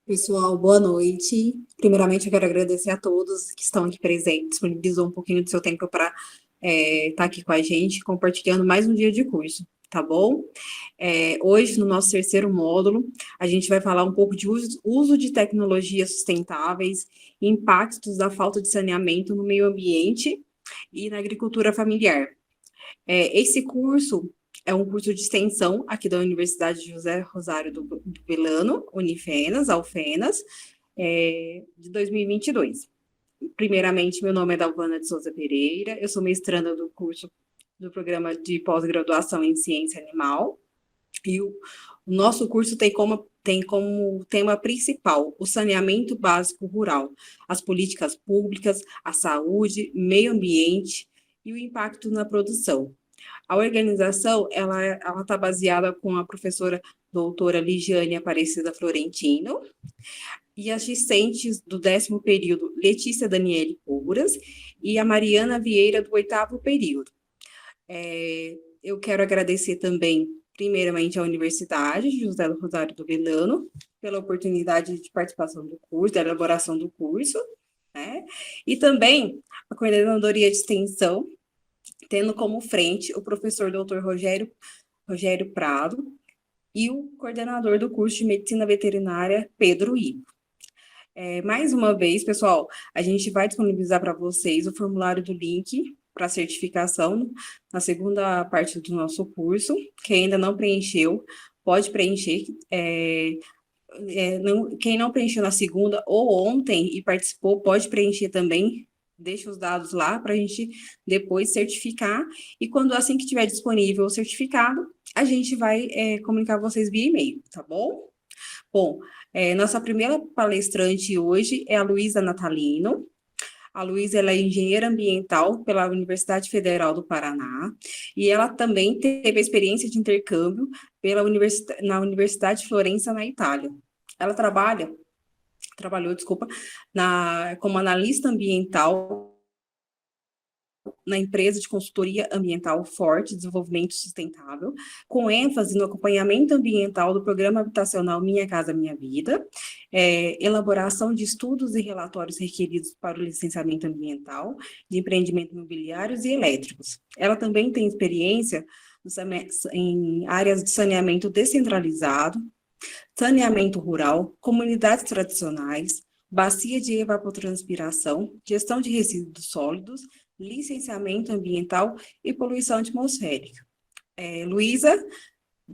Pessoal, boa noite. Primeiramente, eu quero agradecer a todos que estão aqui presentes, disponibilizou um pouquinho do seu tempo para estar aqui com a gente, compartilhando mais um dia de curso, tá bom? Hoje, no nosso terceiro módulo, a gente vai falar um pouco de uso de tecnologias sustentáveis, impactos da falta de saneamento no meio ambiente e na agricultura familiar. Esse curso é um curso de extensão aqui da Universidade José Rosário do Velano, Unifenas, Alfenas, de 2022. Primeiramente, meu nome é Dalvana de Souza Pereira, eu sou mestranda do curso do programa de pós-graduação em ciência animal, e o nosso curso tem como tema principal o saneamento básico rural, as políticas públicas, a saúde, meio ambiente e o impacto na produção. A organização, ela está baseada com a professora doutora Ligiane Aparecida Florentino e as discentes do 10º período, Letícia Daniele Couras e a Mariana Vieira, do 8º período. Eu quero agradecer também, primeiramente, à Universidade José do Rosário do Velano, pela oportunidade de participação do curso, da elaboração do curso, né? E também a Coordenadoria de Extensão, tendo como frente o professor doutor Rogério Prado e o coordenador do curso de Medicina Veterinária, Pedro Ivo. Mais uma vez, pessoal, a gente vai disponibilizar para vocês o formulário do link para certificação na segunda parte do nosso curso. Quem ainda não preencheu, pode preencher. Quem não preencheu na segunda ou ontem e participou, pode preencher também. Deixa os dados lá para a gente depois certificar. E quando assim que estiver disponível o certificado, a gente vai comunicar vocês via e-mail, tá bom? Bom, nossa primeira palestrante hoje é a Luísa Natalino. A Luísa, ela é engenheira ambiental pela Universidade Federal do Paraná e ela também teve a experiência de intercâmbio na Universidade de Florença, na Itália. Ela trabalhou, desculpa, como analista ambiental na empresa de consultoria ambiental Forte Desenvolvimento Sustentável, com ênfase no acompanhamento ambiental do Programa Habitacional Minha Casa Minha Vida, elaboração de estudos e relatórios requeridos para o licenciamento ambiental de empreendimentos imobiliários e elétricos. Ela também tem experiência em áreas de saneamento descentralizado, saneamento rural, comunidades tradicionais, bacia de evapotranspiração, gestão de resíduos sólidos, licenciamento ambiental e poluição atmosférica. Luísa,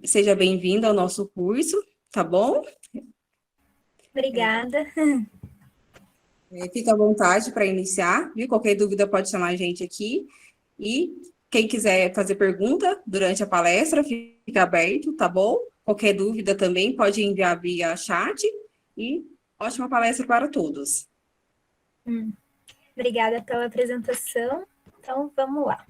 seja bem-vinda ao nosso curso, tá bom? Obrigada. Fica à vontade para iniciar, viu? Qualquer dúvida pode chamar a gente aqui. E quem quiser fazer pergunta durante a palestra, fica aberto, tá bom? Qualquer dúvida também pode enviar via chat. E ótima palestra para todos. Obrigada pela apresentação. Então, vamos lá.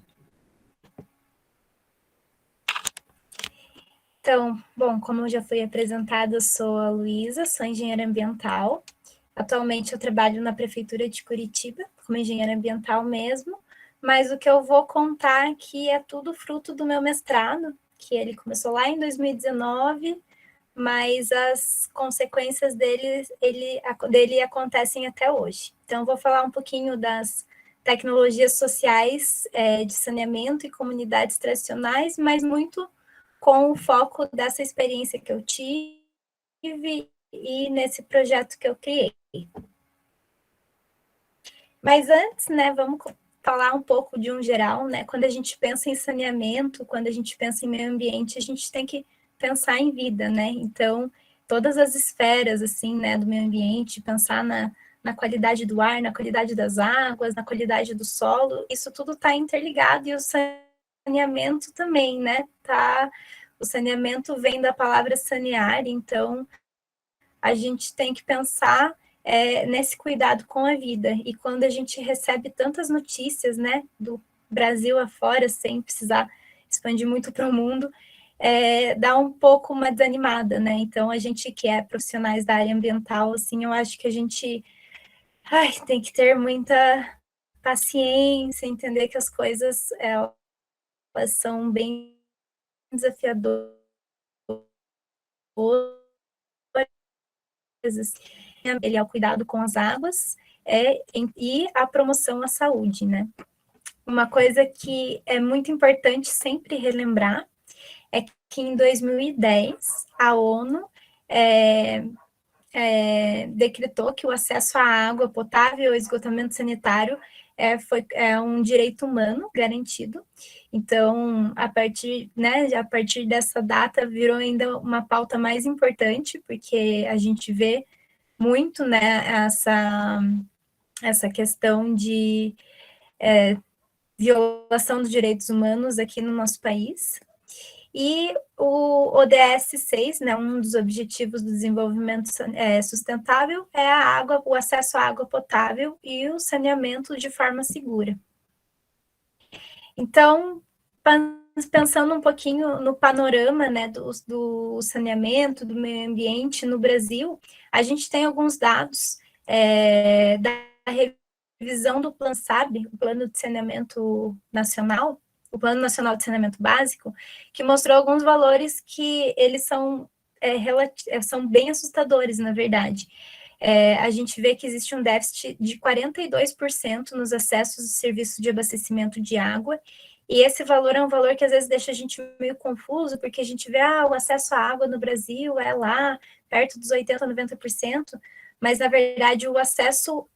Então, bom, como já foi apresentada, eu sou a Luísa, sou engenheira ambiental. Atualmente eu trabalho na Prefeitura de Curitiba, como engenheira ambiental mesmo, mas o que eu vou contar aqui é tudo fruto do meu mestrado, que ele começou lá em 2019, mas as consequências dele acontecem até hoje. Então, eu vou falar um pouquinho das tecnologias sociais de saneamento e comunidades tradicionais, mas muito com o foco dessa experiência que eu tive e nesse projeto que eu criei. Mas antes, né, vamos falar um pouco de um geral, né? Quando a gente pensa em saneamento, quando a gente pensa em meio ambiente, a gente tem que pensar em vida, né? Então, todas as esferas, assim, né, do meio ambiente, pensar na qualidade do ar, na qualidade das águas, na qualidade do solo, isso tudo está interligado e o saneamento também, né? O saneamento vem da palavra sanear, então a gente tem que pensar nesse cuidado com a vida. E quando a gente recebe tantas notícias, né, do Brasil afora, sem precisar expandir muito para o mundo, dá um pouco uma desanimada, né? Então, a gente que é profissionais da área ambiental, assim, eu acho que a gente tem que ter muita paciência, entender que as coisas elas são bem desafiadoras ele é o cuidado com as águas e a promoção à saúde, né? Uma coisa que é muito importante sempre relembrar é que em 2010 a ONU decretou que o acesso à água potável e esgotamento sanitário é um direito humano garantido. Então, a partir dessa data, virou ainda uma pauta mais importante, porque a gente vê muito, né, essa questão de violação dos direitos humanos aqui no nosso país. E o ODS 6, né, um dos objetivos do desenvolvimento sustentável, é a água, o acesso à água potável e o saneamento de forma segura. Então, pensando um pouquinho no panorama, né, do saneamento, do meio ambiente no Brasil, a gente tem alguns dados da revisão do Plano SAB, o Plano de Saneamento Nacional, o Plano Nacional de Saneamento Básico, que mostrou alguns valores que eles são bem assustadores, na verdade. A gente vê que existe um déficit de 42% nos acessos de serviços de abastecimento de água, e esse valor é um valor que às vezes deixa a gente meio confuso, porque a gente vê, o acesso à água no Brasil é lá, perto dos 80%, 90%, mas, na verdade, o acesso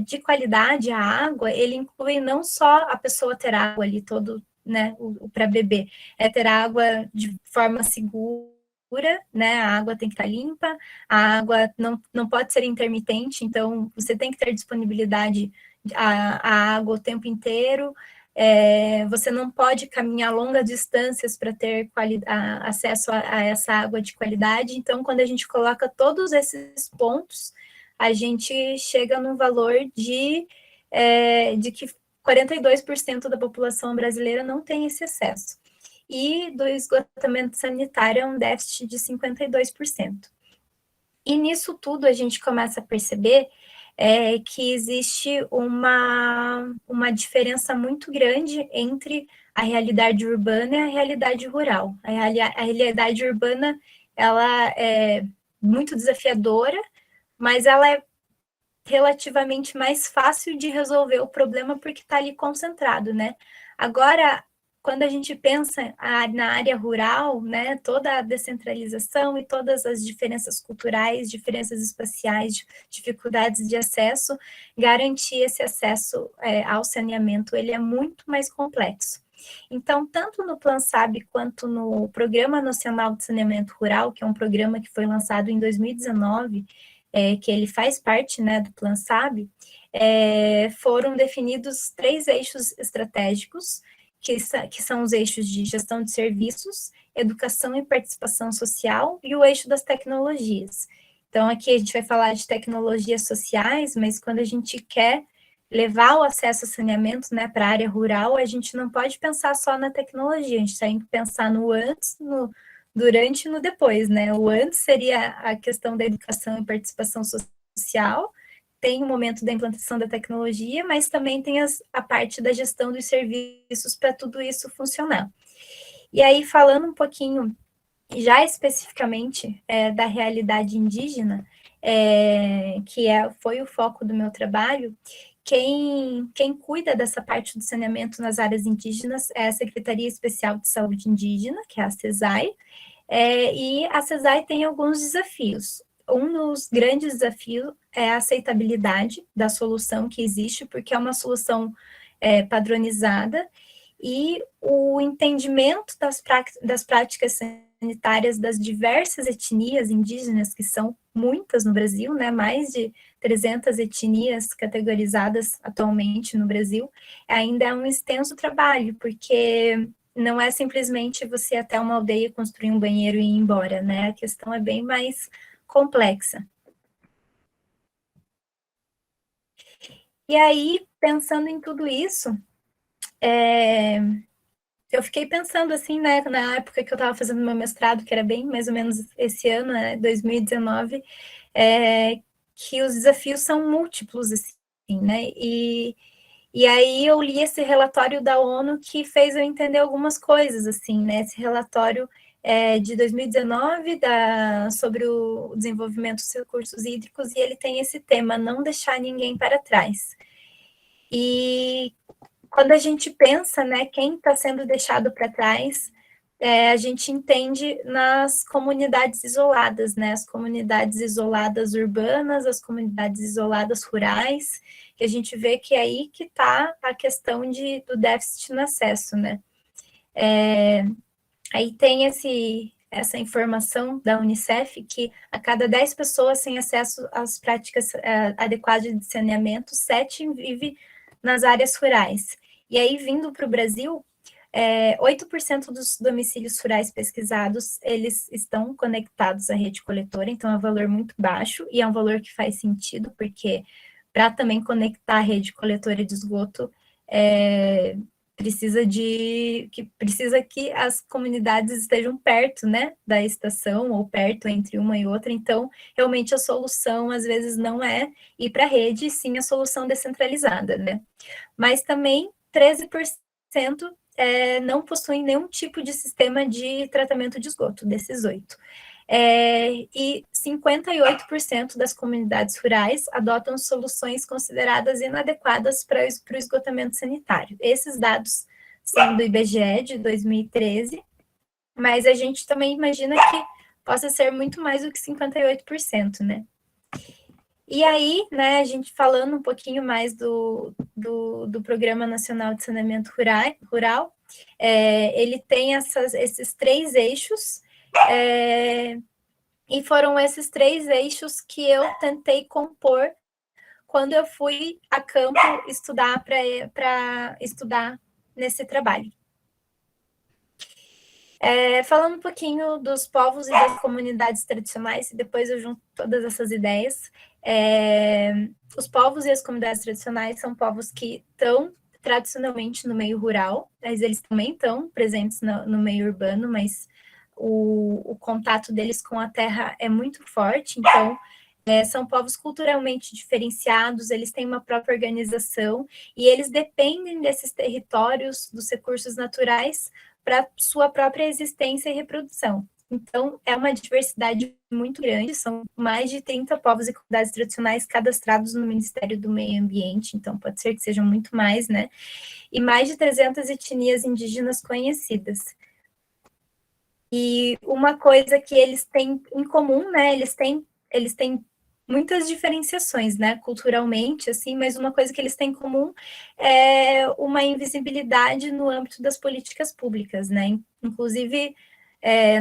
de qualidade à água, ele inclui não só a pessoa ter água ali, né, para beber, é ter água de forma segura, né, a água tem que estar limpa, a água não pode ser intermitente, então você tem que ter disponibilidade à água o tempo inteiro, você não pode caminhar longas distâncias para ter acesso a essa água de qualidade, então quando a gente coloca todos esses pontos, a gente chega num valor de que 42% da população brasileira não tem esse acesso. E do esgotamento sanitário é um déficit de 52%. E nisso tudo a gente começa a perceber que existe uma diferença muito grande entre a realidade urbana e a realidade rural. A realidade urbana, ela é muito desafiadora, mas ela é relativamente mais fácil de resolver o problema porque está ali concentrado, né? Agora, quando a gente pensa na área rural, né, toda a descentralização e todas as diferenças culturais, diferenças espaciais, dificuldades de acesso, garantir esse acesso ao saneamento, ele é muito mais complexo. Então, tanto no Plan SAB quanto no Programa Nacional de Saneamento Rural, que é um programa que foi lançado em 2019, que ele faz parte, né, do Plan SAB, foram definidos 3 eixos estratégicos, que são os eixos de gestão de serviços, educação e participação social e o eixo das tecnologias. Então, aqui a gente vai falar de tecnologias sociais, mas quando a gente quer levar o acesso ao saneamento, né, para a área rural, a gente não pode pensar só na tecnologia, a gente tem que pensar no antes, no durante e no depois, né? O antes seria a questão da educação e participação social, tem o momento da implantação da tecnologia, mas também tem a parte da gestão dos serviços para tudo isso funcionar. E aí, falando um pouquinho, já especificamente, da realidade indígena, que foi o foco do meu trabalho, quem cuida dessa parte do saneamento nas áreas indígenas é a Secretaria Especial de Saúde Indígena, que é a CESAI, e a CESAI tem alguns desafios. Um dos grandes desafios é a aceitabilidade da solução que existe, porque é uma solução padronizada, e o entendimento das práticas sanitárias das diversas etnias indígenas, que são muitas no Brasil, né, mais de 300 etnias categorizadas atualmente no Brasil, ainda é um extenso trabalho, porque não é simplesmente você ir até uma aldeia construir um banheiro e ir embora, né? A questão é bem mais complexa. E aí, pensando em tudo isso, eu fiquei pensando assim, né, na época que eu estava fazendo meu mestrado, que era bem mais ou menos esse ano, né, 2019, que os desafios são múltiplos, assim, né? E aí eu li esse relatório da ONU que fez eu entender algumas coisas, assim, né? Esse relatório de 2019 sobre o desenvolvimento dos recursos hídricos, e ele tem esse tema, não deixar ninguém para trás. E quando a gente pensa, né, quem está sendo deixado para trás, a gente entende nas comunidades isoladas, né, as comunidades isoladas urbanas, as comunidades isoladas rurais, que a gente vê que é aí que está a questão do déficit no acesso, né. Aí tem essa informação da Unicef que a cada 10 pessoas sem acesso às práticas adequadas de saneamento, 7 vive nas áreas rurais. E aí, vindo para o Brasil, 8% dos domicílios rurais pesquisados, eles estão conectados à rede coletora, então é um valor muito baixo, e é um valor que faz sentido, porque para também conectar a rede coletora de esgoto, precisa que as comunidades estejam perto, né, da estação, ou perto entre uma e outra, então, realmente a solução, às vezes, não é ir para a rede, sim a solução descentralizada, né. Mas também 13% não possuem nenhum tipo de sistema de tratamento de esgoto, desses 8. E 58% das comunidades rurais adotam soluções consideradas inadequadas para o esgotamento sanitário. Esses dados são do IBGE de 2013, mas a gente também imagina que possa ser muito mais do que 58%, né? E aí, né, a gente falando um pouquinho mais do Programa Nacional de Saneamento Rural, ele tem esses 3 eixos, e foram esses 3 eixos que eu tentei compor quando eu fui a campo estudar para estudar nesse trabalho. Falando um pouquinho dos povos e das comunidades tradicionais, e depois eu junto todas essas ideias. Os povos e as comunidades tradicionais são povos que estão tradicionalmente no meio rural, mas eles também estão presentes no meio urbano, mas o contato deles com a terra é muito forte, então são povos culturalmente diferenciados, eles têm uma própria organização e eles dependem desses territórios, dos recursos naturais, para sua própria existência e reprodução. Então, é uma diversidade muito grande, são mais de 30 povos e comunidades tradicionais cadastrados no Ministério do Meio Ambiente, então pode ser que sejam muito mais, né? E mais de 300 etnias indígenas conhecidas. E uma coisa que eles têm em comum, né? Eles têm muitas diferenciações, né, culturalmente, assim, mas uma coisa que eles têm em comum é uma invisibilidade no âmbito das políticas públicas, né, inclusive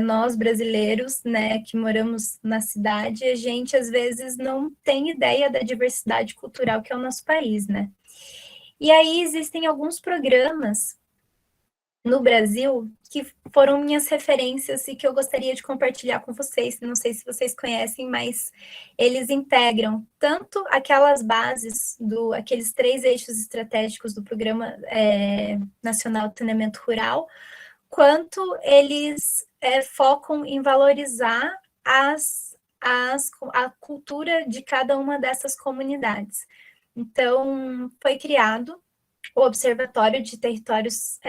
nós brasileiros, né, que moramos na cidade, a gente às vezes não tem ideia da diversidade cultural que é o nosso país, né. E aí existem alguns programas no Brasil, que foram minhas referências e que eu gostaria de compartilhar com vocês. Não sei se vocês conhecem, mas eles integram tanto aquelas bases, aqueles 3 eixos estratégicos do Programa Nacional de Saneamento Rural, quanto eles focam em valorizar a cultura de cada uma dessas comunidades. Então, foi criado o Observatório de Territórios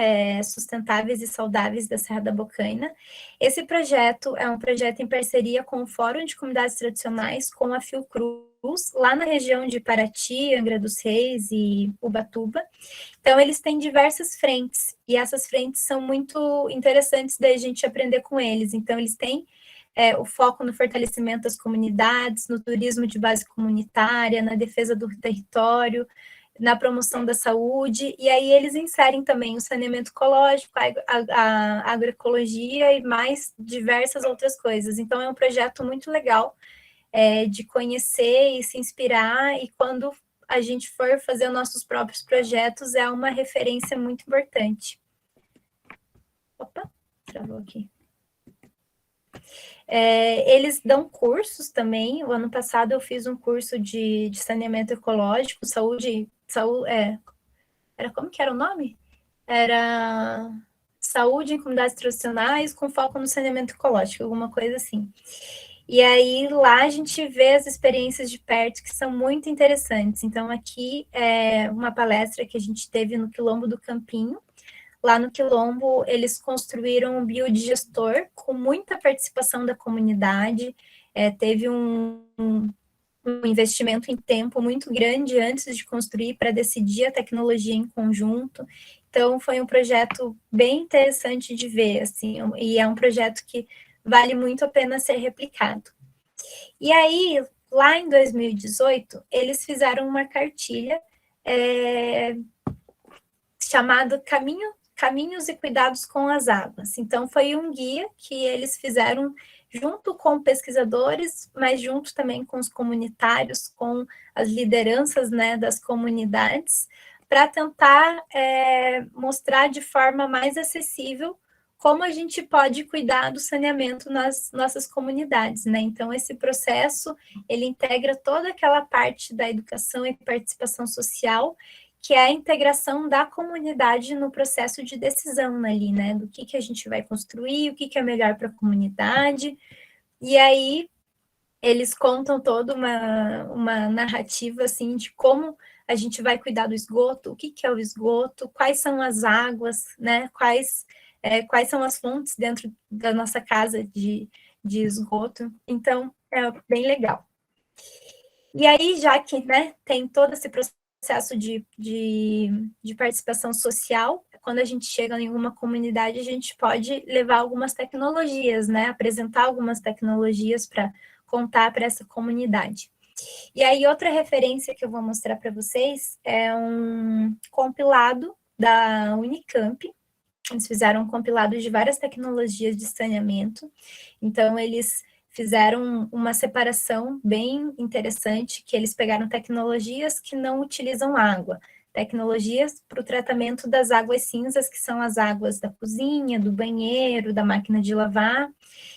Sustentáveis e Saudáveis da Serra da Bocaina. Esse projeto é um projeto em parceria com o Fórum de Comunidades Tradicionais, com a Fiocruz, lá na região de Paraty, Angra dos Reis e Ubatuba. Então, eles têm diversas frentes, e essas frentes são muito interessantes da gente aprender com eles. Então, eles têm o foco no fortalecimento das comunidades, no turismo de base comunitária, na defesa do território, na promoção da saúde, e aí eles inserem também o saneamento ecológico, a agroecologia e mais diversas outras coisas. Então, é um projeto muito legal de conhecer e se inspirar, e quando a gente for fazer os nossos próprios projetos, é uma referência muito importante. Opa, travou aqui. Eles dão cursos também. O ano passado eu fiz um curso de saneamento ecológico, como que era o nome? Era saúde em comunidades tradicionais com foco no saneamento ecológico, alguma coisa assim. E aí lá a gente vê as experiências de perto que são muito interessantes. Então aqui é uma palestra que a gente teve no Quilombo do Campinho, lá no Quilombo, eles construíram um biodigestor com muita participação da comunidade, teve um investimento em tempo muito grande antes de construir para decidir a tecnologia em conjunto. Então, foi um projeto bem interessante de ver, assim, e é um projeto que vale muito a pena ser replicado. E aí, lá em 2018, eles fizeram uma cartilha chamada Caminhos e Cuidados com as Águas. Então, foi um guia que eles fizeram junto com pesquisadores, mas junto também com os comunitários, com as lideranças, né, das comunidades, para tentar mostrar de forma mais acessível como a gente pode cuidar do saneamento nas nossas comunidades, né? Então, esse processo, ele integra toda aquela parte da educação e participação social, que é a integração da comunidade no processo de decisão ali, né? Do que a gente vai construir, o que é melhor para a comunidade. E aí, eles contam toda uma narrativa, assim, de como a gente vai cuidar do esgoto, o que é o esgoto, quais são as águas, né? Quais são as fontes dentro da nossa casa de esgoto. Então, é bem legal. E aí, já que, né, tem todo esse processo de participação social, quando a gente chega em uma comunidade, a gente pode levar algumas tecnologias, né? Apresentar algumas tecnologias para contar para essa comunidade. E aí, outra referência que eu vou mostrar para vocês é um compilado da Unicamp. Eles fizeram um compilado de várias tecnologias de saneamento. Então, eles fizeram uma separação bem interessante, que eles pegaram tecnologias que não utilizam água, tecnologias para o tratamento das águas cinzas, que são as águas da cozinha, do banheiro, da máquina de lavar,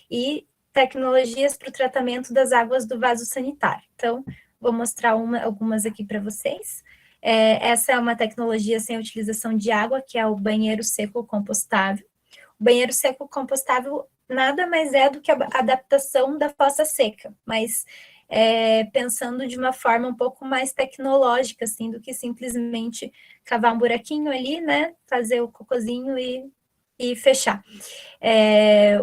e tecnologias para o tratamento das águas do vaso sanitário. Então, vou mostrar algumas aqui para vocês. Essa é uma tecnologia sem utilização de água, que é o banheiro seco compostável. O banheiro seco compostável nada mais é do que a adaptação da fossa seca, mas pensando de uma forma um pouco mais tecnológica, assim, do que simplesmente cavar um buraquinho ali, né, fazer o cocôzinho e fechar.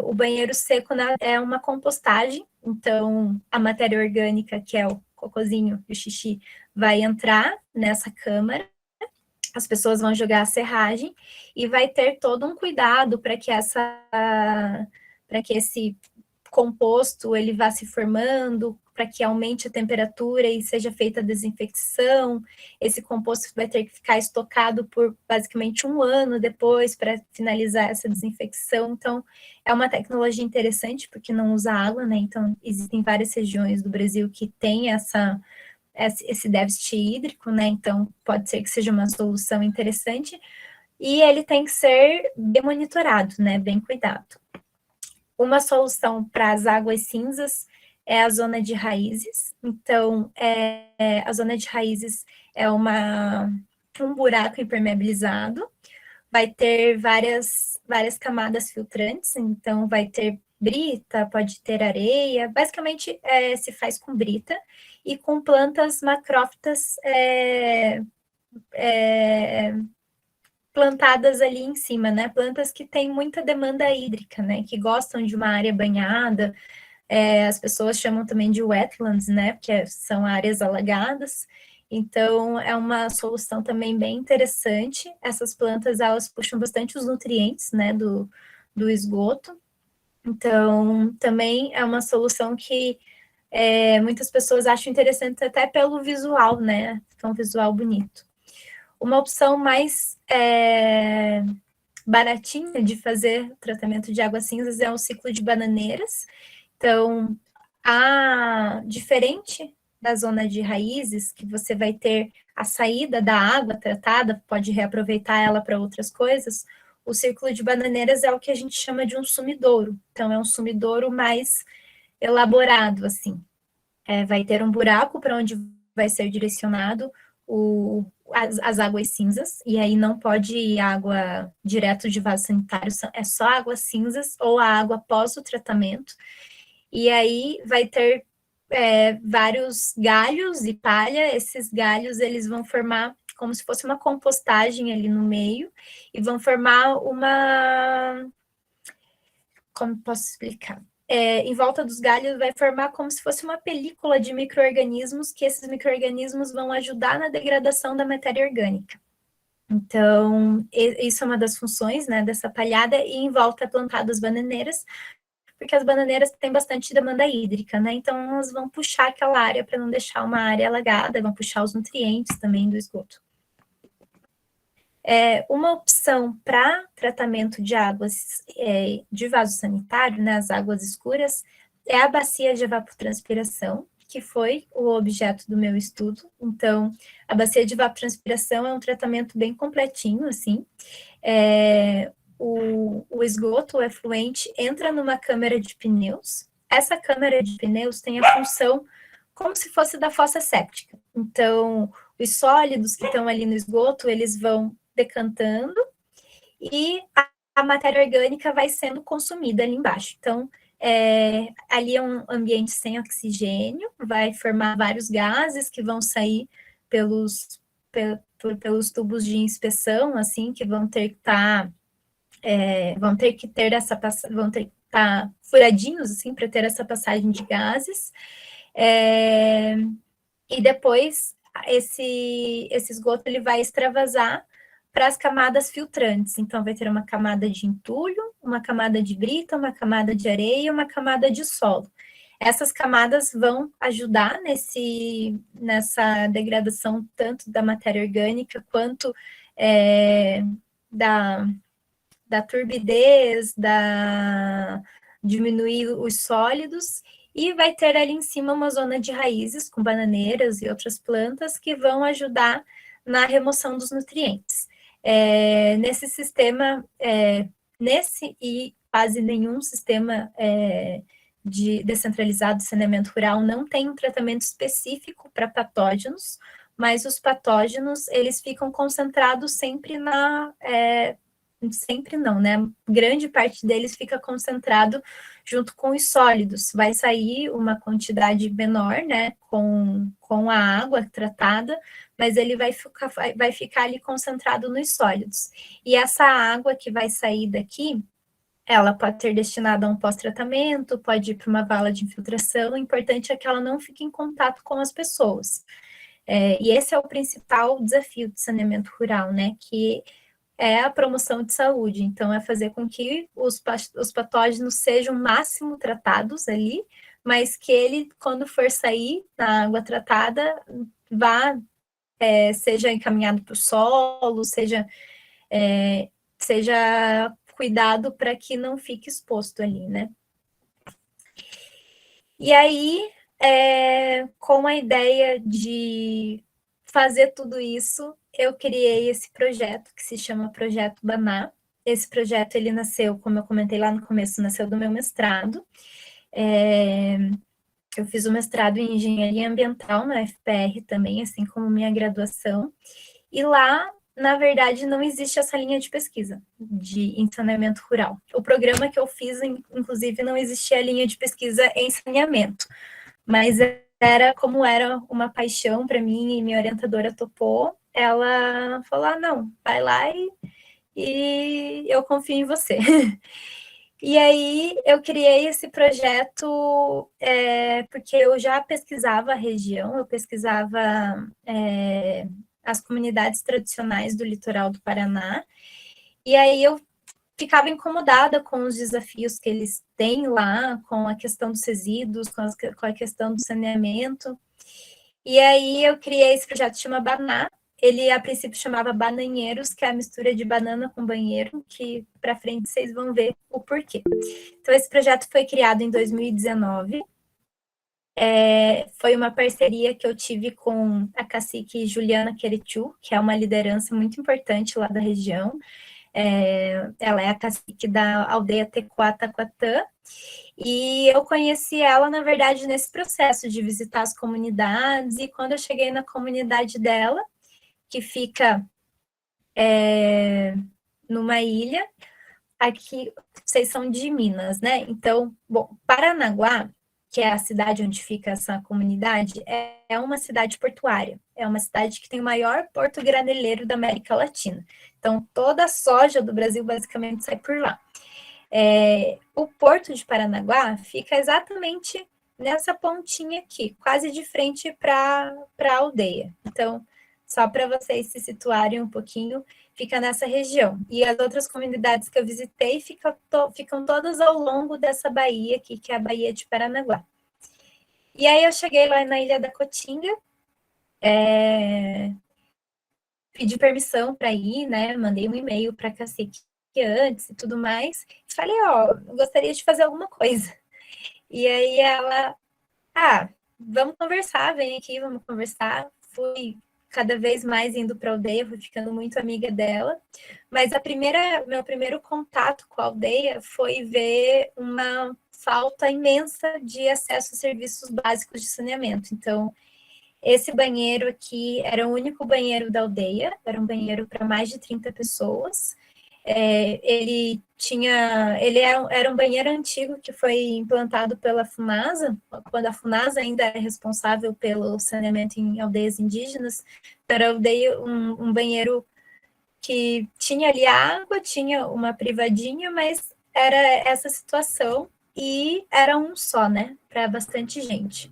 O banheiro seco é uma compostagem, então a matéria orgânica, que é o cocôzinho e o xixi, vai entrar nessa câmara, as pessoas vão jogar a serragem e vai ter todo um cuidado para que esse composto ele vá se formando, para que aumente a temperatura e seja feita a desinfecção. Esse composto vai ter que ficar estocado por basicamente 1 ano depois para finalizar essa desinfecção. Então, é uma tecnologia interessante porque não usa água, né? Então, existem várias regiões do Brasil que têm esse déficit hídrico, né? Então, pode ser que seja uma solução interessante. E ele tem que ser bem monitorado, né? Bem cuidado. Uma solução para as águas cinzas é a zona de raízes. Então, a zona de raízes é um buraco impermeabilizado, vai ter várias camadas filtrantes, então vai ter brita, pode ter areia, basicamente se faz com brita e com plantas macrófitas plantadas ali em cima, né? Plantas que têm muita demanda hídrica, né? Que gostam de uma área banhada. As pessoas chamam também de wetlands, né? Porque são áreas alagadas. Então, é uma solução também bem interessante. Essas plantas, elas puxam bastante os nutrientes, né? Do esgoto. Então, também é uma solução que muitas pessoas acham interessante até pelo visual, né? Fica um visual bonito. Uma opção mais baratinha de fazer tratamento de águas cinzas é o ciclo de bananeiras. Então, diferente da zona de raízes, que você vai ter a saída da água tratada, pode reaproveitar ela para outras coisas, o círculo de bananeiras é o que a gente chama de um sumidouro. Então, é um sumidouro mais elaborado, assim. Vai ter um buraco para onde vai ser direcionado as águas cinzas, e aí não pode ir água direto de vaso sanitário, é só águas cinzas ou a água após o tratamento. E aí vai ter vários galhos e palha, esses galhos eles vão formar como se fosse uma compostagem ali no meio, e vão formar uma... Como posso explicar? Em volta dos galhos vai formar como se fosse uma película de micro-organismos, que esses micro-organismos vão ajudar na degradação da matéria orgânica. Então, isso é uma das funções, né, dessa palhada, e em volta é plantadas bananeiras, porque as bananeiras têm bastante demanda hídrica, né, então elas vão puxar aquela área para não deixar uma área alagada, vão puxar os nutrientes também do esgoto. Uma opção para tratamento de águas de vaso sanitário, né, as águas escuras, é a bacia de evapotranspiração, que foi o objeto do meu estudo. Então, a bacia de evapotranspiração é um tratamento bem completinho, assim. O esgoto, o efluente, entra numa câmara de pneus. Essa câmara de pneus tem a função como se fosse da fossa séptica. Então, os sólidos que estão ali no esgoto, eles vão decantando e a matéria orgânica vai sendo consumida ali embaixo. Então, ali é um ambiente sem oxigênio, vai formar vários gases que vão sair pelos tubos de inspeção, assim, que vão ter que estar vão ter que estar furadinhos, assim, para ter essa passagem de gases. E depois esse esgoto ele vai extravasar para as camadas filtrantes. Então, vai ter uma camada de entulho, uma camada de brita, uma camada de areia e uma camada de solo. Essas camadas vão ajudar nessa degradação tanto da matéria orgânica quanto da turbidez, diminuir os sólidos, e vai ter ali em cima uma zona de raízes com bananeiras e outras plantas que vão ajudar na remoção dos nutrientes. Nesse sistema, nesse e quase nenhum sistema de descentralizado de saneamento rural não tem um tratamento específico para patógenos, mas os patógenos, eles ficam concentrados sempre sempre não, né? Grande parte deles fica concentrado junto com os sólidos. Vai sair uma quantidade menor, né, com a água tratada, mas ele vai ficar ali concentrado nos sólidos. E essa água que vai sair daqui, ela pode ser destinada a um pós-tratamento, pode ir para uma vala de infiltração, o importante é que ela não fique em contato com as pessoas. E esse é o principal desafio do saneamento rural, né, que é a promoção de saúde. Então, é fazer com que os patógenos sejam máximo tratados ali, mas que ele, quando for sair na água tratada, seja encaminhado para o solo, seja cuidado para que não fique exposto ali, né? E aí, com a ideia de fazer tudo isso, eu criei esse projeto que se chama Projeto Baná. Esse projeto, ele nasceu, como eu comentei lá no começo, nasceu do meu mestrado. Eu fiz o mestrado em Engenharia Ambiental na UFPR também, assim como minha graduação. E lá, na verdade, não existe essa linha de pesquisa em saneamento rural. O programa que eu fiz, inclusive, não existia a linha de pesquisa em saneamento. Mas como era uma paixão para mim e minha orientadora topou, ela falou, não, vai lá e eu confio em você. E aí eu criei esse projeto porque eu já pesquisava a região, eu pesquisava as comunidades tradicionais do litoral do Paraná, e aí eu ficava incomodada com os desafios que eles têm lá, com a questão dos resíduos, com a questão do saneamento. E aí eu criei esse projeto que chama Baná. Ele, a princípio, chamava Bananheiros, que é a mistura de banana com banheiro, que para frente vocês vão ver o porquê. Então, esse projeto foi criado em 2019. Foi uma parceria que eu tive com a cacique Juliana Queretiu, que é uma liderança muito importante lá da região. Ela é a cacique da aldeia Tecuá-Taquatã, e eu conheci ela, na verdade, nesse processo de visitar as comunidades, e quando eu cheguei na comunidade dela, que fica numa ilha, aqui, vocês são de Minas, né? Então, bom, Paranaguá que é a cidade onde fica essa comunidade, é uma cidade portuária. É uma cidade que tem o maior porto graneleiro da América Latina. Então, toda a soja do Brasil basicamente sai por lá. O Porto de Paranaguá fica exatamente nessa pontinha aqui, quase de frente para a aldeia. Então, só para vocês se situarem um pouquinho, fica nessa região. E as outras comunidades que eu visitei ficam todas ao longo dessa baía aqui, que é a Baía de Paranaguá. E aí eu cheguei lá na Ilha da Cotinga, pedi permissão para ir, né? Mandei um e-mail para a cacique antes e tudo mais. E falei, eu gostaria de fazer alguma coisa. E aí ela, vamos conversar, vem aqui, vamos conversar. Fui cada vez mais indo para a aldeia, fui ficando muito amiga dela. Mas meu primeiro contato com a aldeia foi ver uma falta imensa de acesso a serviços básicos de saneamento. Então, esse banheiro aqui era o único banheiro da aldeia, era um banheiro para mais de 30 pessoas. Era um banheiro antigo que foi implantado pela Funasa, quando a Funasa ainda era responsável pelo saneamento em aldeias indígenas. Era aldeia, um banheiro que tinha ali água, tinha uma privadinha, mas era essa situação e era um só, né, para bastante gente.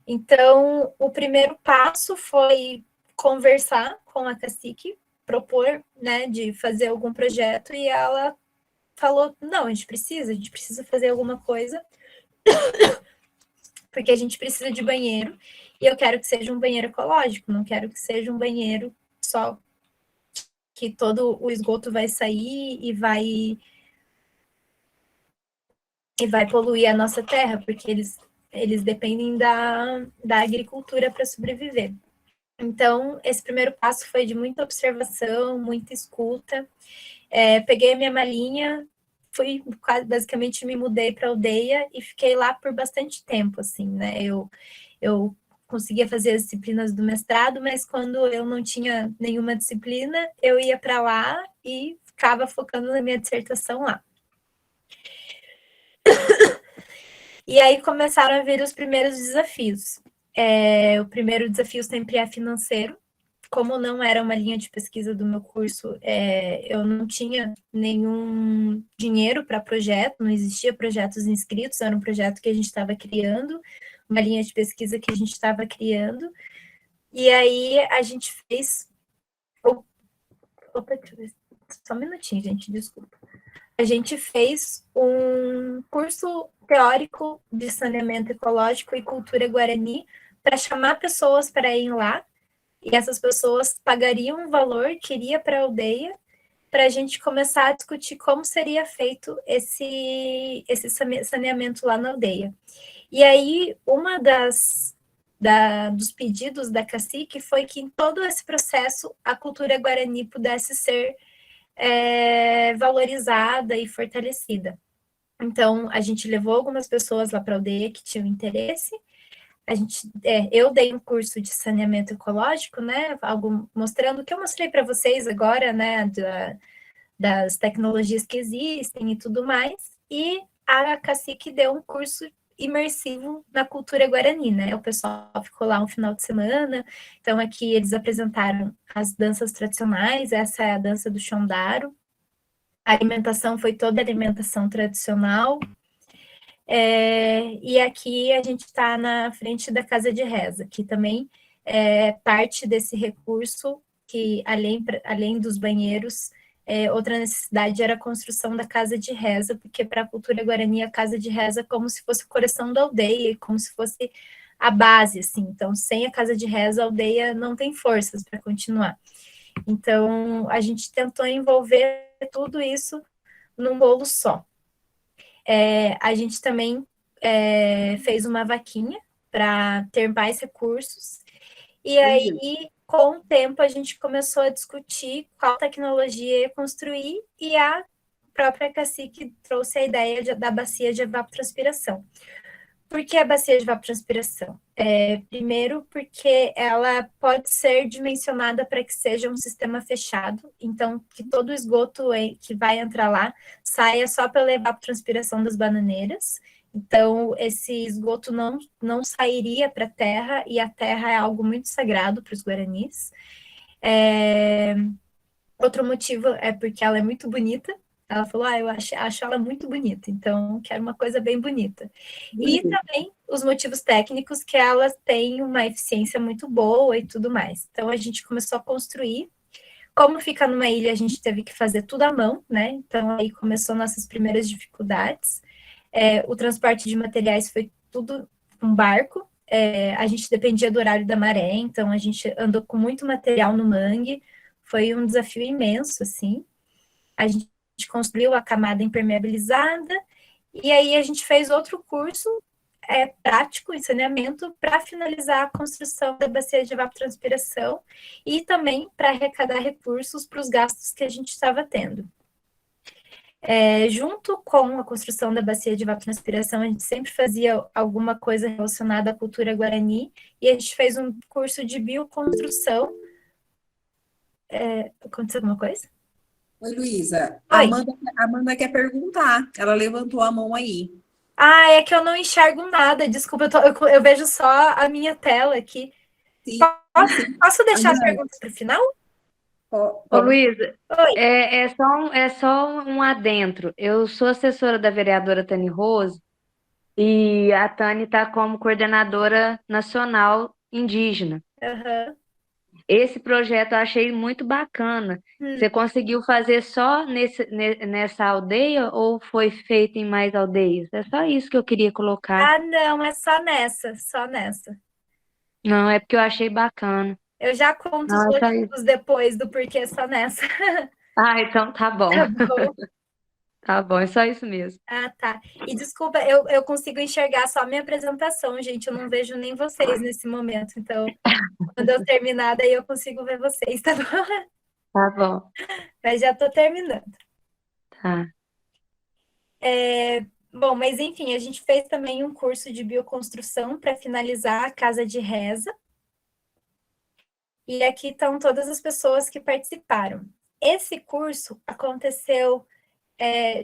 Então, o primeiro passo foi conversar com a cacique, propor, né, de fazer algum projeto, e ela falou, não, a gente precisa fazer alguma coisa, porque a gente precisa de banheiro, e eu quero que seja um banheiro ecológico, não quero que seja um banheiro só que todo o esgoto vai sair e vai poluir a nossa terra, porque eles dependem da agricultura para sobreviver. Então, esse primeiro passo foi de muita observação, muita escuta. Peguei a minha malinha, basicamente me mudei para a aldeia e fiquei lá por bastante tempo, assim, né? Eu conseguia fazer as disciplinas do mestrado, mas quando eu não tinha nenhuma disciplina, eu ia para lá e ficava focando na minha dissertação lá. E aí começaram a vir os primeiros desafios. O primeiro desafio sempre é financeiro. Como não era uma linha de pesquisa do meu curso, eu não tinha nenhum dinheiro para projeto, não existia projetos inscritos, era um projeto que a gente estava criando, uma linha de pesquisa que a gente estava criando, e aí a gente fez... Opa, deixa eu ver. Só um minutinho, gente, desculpa. A gente fez um curso teórico de saneamento ecológico e cultura guarani para chamar pessoas para irem lá, e essas pessoas pagariam um valor que iria para a aldeia para a gente começar a discutir como seria feito esse saneamento lá na aldeia. E aí, dos pedidos da cacique foi que em todo esse processo a cultura guarani pudesse ser valorizada e fortalecida. Então, a gente levou algumas pessoas lá para a aldeia que tinham interesse. Eu dei um curso de saneamento ecológico, né? Algo mostrando o que eu mostrei para vocês agora, né? Das tecnologias que existem e tudo mais. E a cacique deu um curso imersivo na cultura guarani, né? O pessoal ficou lá um final de semana. Então, aqui eles apresentaram as danças tradicionais. Essa é a dança do Chondaro. A alimentação foi toda alimentação tradicional. E aqui a gente está na frente da Casa de Reza, que também é parte desse recurso, que além dos banheiros, outra necessidade era a construção da Casa de Reza, porque para a cultura guarani a Casa de Reza é como se fosse o coração da aldeia, como se fosse a base, assim. Então, sem a Casa de Reza, a aldeia não tem forças para continuar. Então, a gente tentou envolver tudo isso num bolo só. A gente também fez uma vaquinha para ter mais recursos, e aí, com o tempo, a gente começou a discutir qual tecnologia ia construir, e a própria cacique trouxe a ideia da bacia de evapotranspiração. Por que a bacia de evapotranspiração? Primeiro, porque ela pode ser dimensionada para que seja um sistema fechado, então que todo o esgoto que vai entrar lá saia só pela evapotranspiração das bananeiras, Então, esse esgoto não sairia para a terra, e a terra é algo muito sagrado para os guaranis. Outro motivo é porque ela é muito bonita. Ela falou, eu acho ela muito bonita, então quero uma coisa bem bonita. E Bonito. também os motivos técnicos, que ela tem uma eficiência muito boa e tudo mais. Então, a gente começou a construir. Como fica numa ilha, a gente teve que fazer tudo à mão, né? Então, aí começou nossas primeiras dificuldades. O transporte de materiais foi tudo um barco. A gente dependia do horário da maré, então a gente andou com muito material no mangue. Foi um desafio imenso, assim. A gente construiu a camada impermeabilizada, e aí a gente fez outro curso prático em saneamento para finalizar a construção da bacia de evapotranspiração e também para arrecadar recursos para os gastos que a gente estava tendo. Junto com a construção da bacia de evapotranspiração, a gente sempre fazia alguma coisa relacionada à cultura guarani, e a gente fez um curso de bioconstrução. Aconteceu alguma coisa? Oi, Luísa. A Oi. Amanda quer perguntar. Ela levantou a mão aí. É que eu não enxergo nada, desculpa, eu vejo só a minha tela aqui. Sim, sim. Posso deixar as Amanda, perguntas para o final? Ô, pode. Luísa, Oi. é só um adentro. Eu sou assessora da vereadora Tani Rose e a Tani está como coordenadora nacional indígena. Uhum. Esse projeto eu achei muito bacana. Você conseguiu fazer só nessa aldeia ou foi feito em mais aldeias? É só isso que eu queria colocar. Não, é só nessa, só nessa. Não, é porque eu achei bacana. Eu já conto os Não, é só isso. motivos depois do porquê só nessa. Ah, então tá bom. Tá bom? Tá bom, é só isso mesmo. Tá. E desculpa, eu consigo enxergar só a minha apresentação, gente. Eu não vejo nem vocês nesse momento. Então, quando eu terminar, daí eu consigo ver vocês, tá bom? Tá bom. Mas já tô terminando. Tá. Bom, mas enfim, a gente fez também um curso de bioconstrução para finalizar a casa de reza. E aqui estão todas as pessoas que participaram. Esse curso aconteceu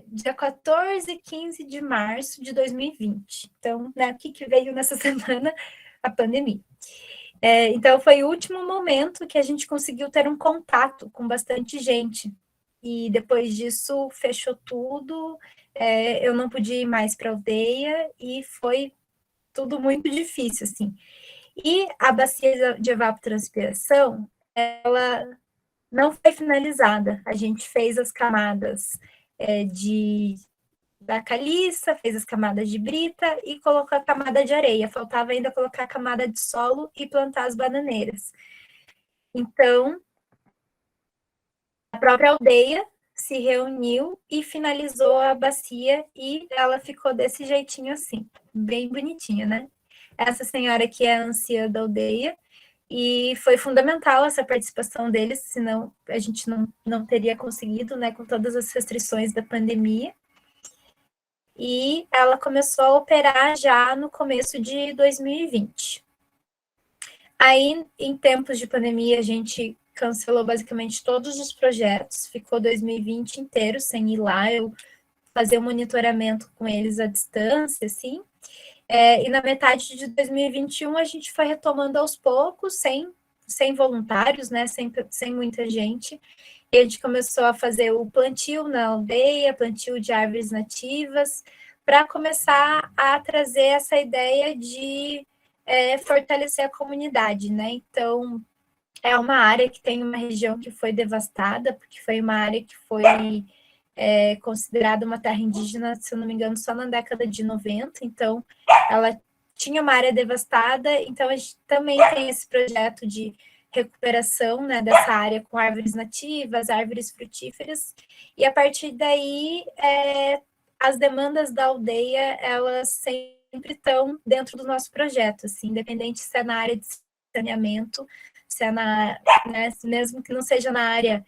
dia 14 e 15 de março de 2020. Então, né, o que veio nessa semana? A pandemia. Então, foi o último momento que a gente conseguiu ter um contato com bastante gente. E depois disso, fechou tudo, eu não podia ir mais para a aldeia, e foi tudo muito difícil, assim. E a bacia de evapotranspiração, ela não foi finalizada. A gente fez as camadas da caliça, fez as camadas de brita e colocou a camada de areia. Faltava ainda colocar a camada de solo e plantar as bananeiras. Então, a própria aldeia se reuniu e finalizou a bacia, e ela ficou desse jeitinho assim, bem bonitinha, né? Essa senhora aqui é a anciã da aldeia, e foi fundamental essa participação deles, senão a gente não teria conseguido, né, com todas as restrições da pandemia. E ela começou a operar já no começo de 2020. Aí, em tempos de pandemia, a gente cancelou basicamente todos os projetos, ficou 2020 inteiro sem ir lá, eu fazer o monitoramento com eles à distância, assim. E na metade de 2021 a gente foi retomando aos poucos, sem voluntários, né, sem muita gente. E a gente começou a fazer o plantio na aldeia, plantio de árvores nativas, para começar a trazer essa ideia de fortalecer a comunidade, né? Então, é uma área que tem uma região que foi devastada, porque foi uma área que foi considerada uma terra indígena, se eu não me engano, só na década de 90, então ela tinha uma área devastada, então a gente também tem esse projeto de recuperação, né, dessa área com árvores nativas, árvores frutíferas, e a partir daí as demandas da aldeia, elas sempre estão dentro do nosso projeto, assim, independente se é na área de saneamento, se é né, mesmo que não seja na área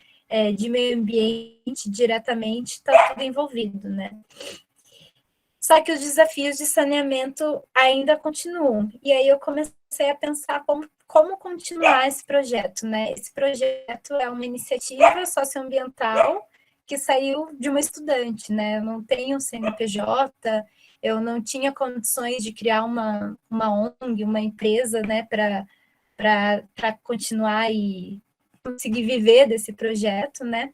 de meio ambiente diretamente, está tudo envolvido, né? Só que os desafios de saneamento ainda continuam. E aí eu comecei a pensar como continuar esse projeto, né? Esse projeto é uma iniciativa socioambiental que saiu de uma estudante, né? Eu não tenho CNPJ, eu não tinha condições de criar uma ONG, uma empresa, né, para continuar e conseguir viver desse projeto, né?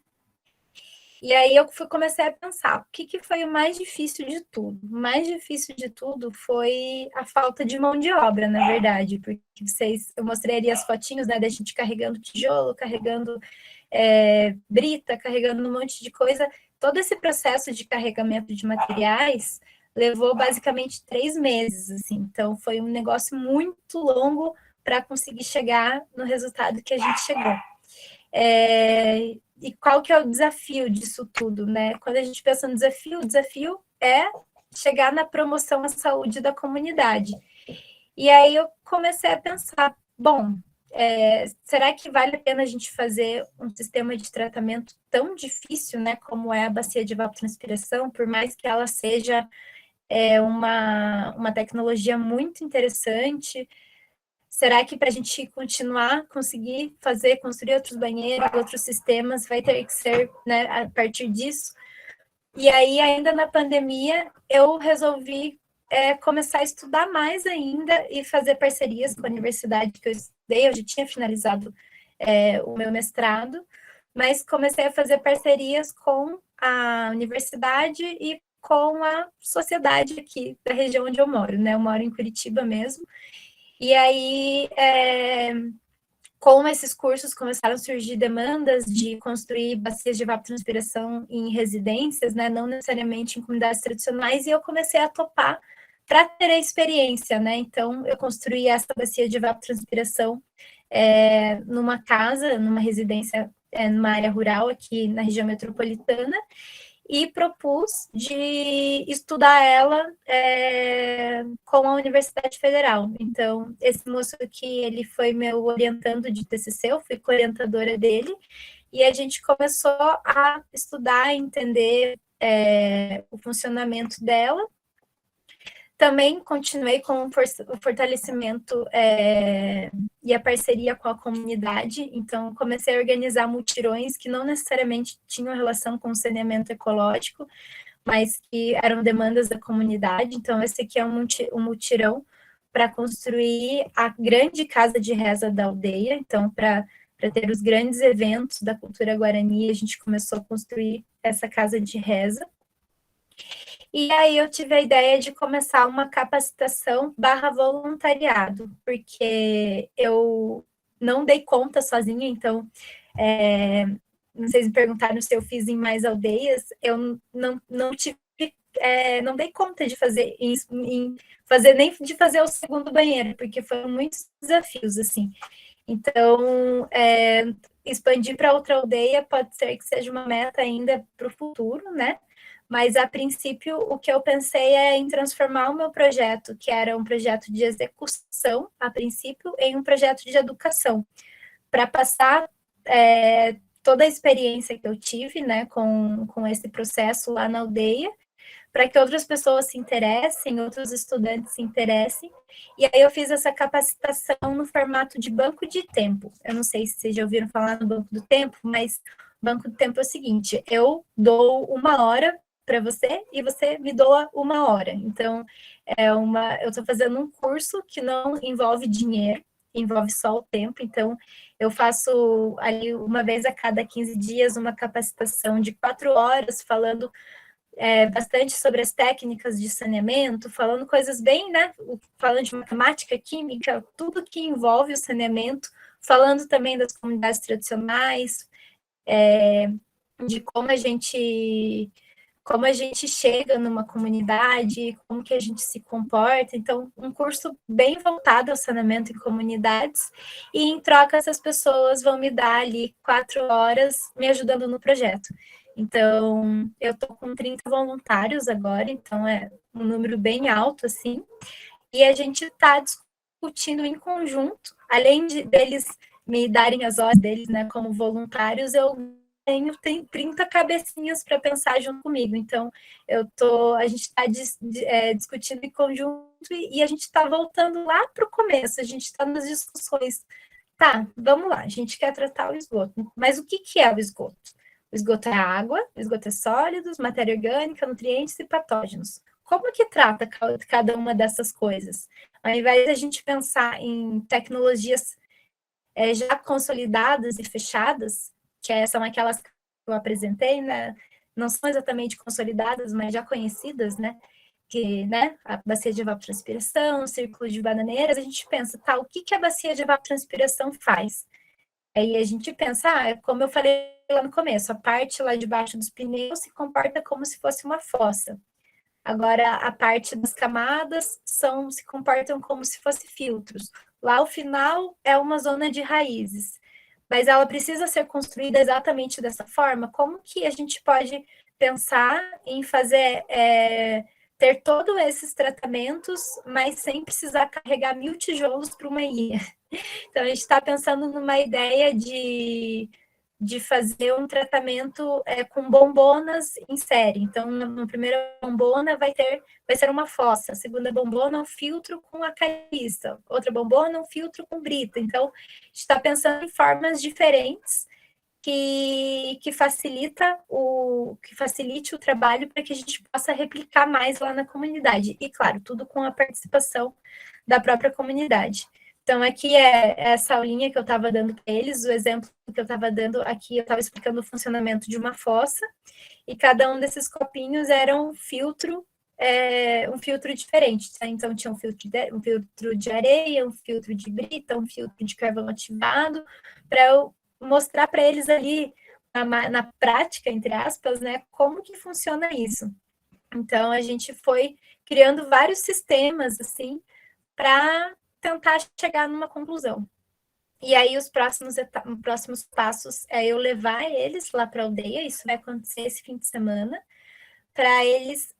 E aí eu comecei a pensar, o que foi o mais difícil de tudo? O mais difícil de tudo foi a falta de mão de obra, na verdade, porque eu mostrei ali as fotinhos, né, da gente carregando tijolo, carregando brita, carregando um monte de coisa. Todo esse processo de carregamento de materiais levou basicamente 3 meses, assim. Então, foi um negócio muito longo para conseguir chegar no resultado que a gente chegou. E qual que é o desafio disso tudo, né? Quando a gente pensa no desafio, o desafio é chegar na promoção à saúde da comunidade. E aí eu comecei a pensar, bom, será que vale a pena a gente fazer um sistema de tratamento tão difícil, né, como é a bacia de evapotranspiração, por mais que ela seja uma tecnologia muito interessante? Será que para a gente continuar, conseguir construir outros banheiros, outros sistemas, vai ter que ser, né, a partir disso? E aí, ainda na pandemia, eu resolvi começar a estudar mais ainda e fazer parcerias com a universidade que eu estudei. Eu já tinha finalizado o meu mestrado, mas comecei a fazer parcerias com a universidade e com a sociedade aqui da região onde eu moro, né? Eu moro em Curitiba mesmo. E aí, com esses cursos, começaram a surgir demandas de construir bacias de evapotranspiração em residências, né, não necessariamente em comunidades tradicionais, e eu comecei a topar para ter a experiência, né? Então, eu construí essa bacia de evapotranspiração numa casa, numa residência, numa área rural aqui na região metropolitana, e propus de estudar ela com a Universidade Federal. Então, esse moço aqui, ele foi meu orientando de TCC, eu fui co-orientadora dele, e a gente começou a estudar, entender o funcionamento dela. Também continuei com o fortalecimento e a parceria com a comunidade, então comecei a organizar mutirões que não necessariamente tinham relação com o saneamento ecológico, mas que eram demandas da comunidade. Então, esse aqui é um mutirão para construir a grande casa de reza da aldeia. Então, para ter os grandes eventos da cultura guarani, a gente começou a construir essa casa de reza. E aí eu tive a ideia de começar uma capacitação / voluntariado, porque eu não dei conta sozinha, então, vocês me perguntaram se eu fiz em mais aldeias, eu não tive, não dei conta de fazer isso, nem de fazer o segundo banheiro, porque foram muitos desafios, assim. Então, expandir para outra aldeia pode ser que seja uma meta ainda para o futuro, né? Mas, a princípio, o que eu pensei é em transformar o meu projeto, que era um projeto de execução, a princípio, em um projeto de educação, para passar toda a experiência que eu tive, né, com esse processo lá na aldeia, para que outras pessoas se interessem, outros estudantes se interessem. E aí eu fiz essa capacitação no formato de banco de tempo. Eu não sei se vocês já ouviram falar no banco do tempo, mas o banco do tempo é o seguinte: eu dou 1 hora para você e você me doa 1 hora. Então, eu estou fazendo um curso que não envolve dinheiro, envolve só o tempo. Então, eu faço ali uma vez a cada 15 dias uma capacitação de 4 horas, falando bastante sobre as técnicas de saneamento, falando coisas bem, né, falando de matemática, química, tudo que envolve o saneamento, falando também das comunidades tradicionais, de como a gente chega numa comunidade, como que a gente se comporta. Então, um curso bem voltado ao saneamento em comunidades, e em troca essas pessoas vão me dar ali 4 horas me ajudando no projeto. Então, eu estou com 30 voluntários agora, então é um número bem alto, assim, e a gente está discutindo em conjunto, além deles me darem as horas deles, né, como voluntários, eu tenho 30 cabecinhas para pensar junto comigo. Então, a gente está discutindo em conjunto e a gente está voltando lá para o começo, a gente está nas discussões. Tá, vamos lá, a gente quer tratar o esgoto, mas o que é o esgoto? O esgoto é água, o esgoto é sólidos, matéria orgânica, nutrientes e patógenos. como que trata cada uma dessas coisas? Ao invés de a gente pensar em tecnologias já consolidadas e fechadas, que são aquelas que eu apresentei, né? Não são exatamente consolidadas, mas já conhecidas, né? Que, né, a bacia de evapotranspiração, o círculo de bananeiras, a gente pensa, tá, o que a bacia de evapotranspiração faz? Aí a gente pensa, como eu falei lá no começo, a parte lá de baixo dos pneus se comporta como se fosse uma fossa. Agora, a parte das camadas se comportam como se fossem filtros. Lá, o final é uma zona de raízes. Mas ela precisa ser construída exatamente dessa forma? Como que a gente pode pensar em fazer, ter todos esses tratamentos, mas sem precisar carregar 1000 tijolos para uma ilha? Então, a gente está pensando numa ideia de fazer um tratamento com bombonas em série. Então, na primeira bombona vai ser uma fossa, a segunda bombona um filtro com a caliça, outra bombona um filtro com brita. Então, a gente está pensando em formas diferentes que facilite o trabalho para que a gente possa replicar mais lá na comunidade. E, claro, tudo com a participação da própria comunidade. Então, aqui é essa aulinha que eu estava dando para eles, o exemplo que eu estava dando aqui, eu estava explicando o funcionamento de uma fossa, e cada um desses copinhos era um filtro diferente. Tá? Então, tinha um filtro de areia, um filtro de brita, um filtro de carvão ativado, para eu mostrar para eles ali, na prática, entre aspas, né, como que funciona isso. Então, a gente foi criando vários sistemas, assim, para tentar chegar numa conclusão. E aí, os próximos passos é eu levar eles lá para a aldeia, isso vai acontecer esse fim de semana, para eles